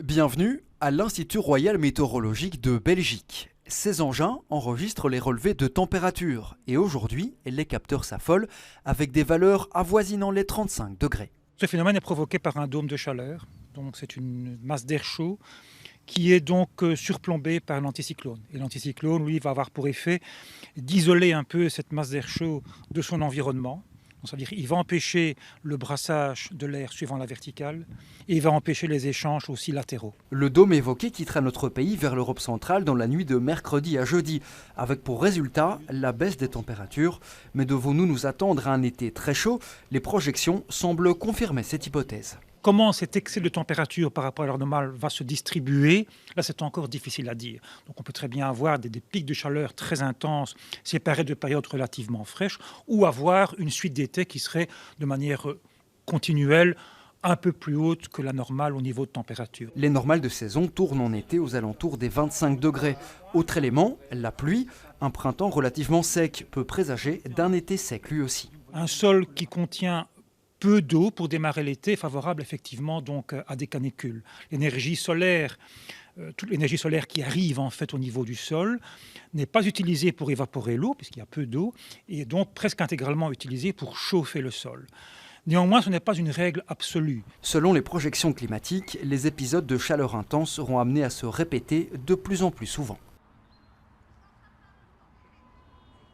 Bienvenue à l'Institut Royal Météorologique de Belgique. Ces engins enregistrent les relevés de température et aujourd'hui, les capteurs s'affolent avec des valeurs avoisinant les 35 degrés. Ce phénomène est provoqué par un dôme de chaleur. Donc c'est une masse d'air chaud qui est donc surplombée par l'anticyclone. Et l'anticyclone, lui, va avoir pour effet d'isoler un peu cette masse d'air chaud de son environnement. Donc, ça veut dire qu'il va empêcher le brassage de l'air suivant la verticale et il va empêcher les échanges aussi latéraux. Le dôme évoqué quittera notre pays vers l'Europe centrale dans la nuit de mercredi à jeudi, avec pour résultat la baisse des températures. Mais devons-nous nous attendre à un été très chaud? Les projections semblent confirmer cette hypothèse. Comment cet excès de température par rapport à l'heure normale va se distribuer, là c'est encore difficile à dire. Donc on peut très bien avoir des pics de chaleur très intenses séparés de périodes relativement fraîches ou avoir une suite d'été qui serait de manière continuelle un peu plus haute que la normale au niveau de température. Les normales de saison tournent en été aux alentours des 25 degrés. Autre élément, la pluie. Un printemps relativement sec peut présager d'un été sec lui aussi. Un sol qui contient peu d'eau pour démarrer l'été est favorable effectivement donc à des canicules. L'énergie solaire, toute l'énergie solaire qui arrive en fait au niveau du sol n'est pas utilisée pour évaporer l'eau puisqu'il y a peu d'eau et donc presque intégralement utilisée pour chauffer le sol. Néanmoins, ce n'est pas une règle absolue. Selon les projections climatiques, les épisodes de chaleur intense seront amenés à se répéter de plus en plus souvent.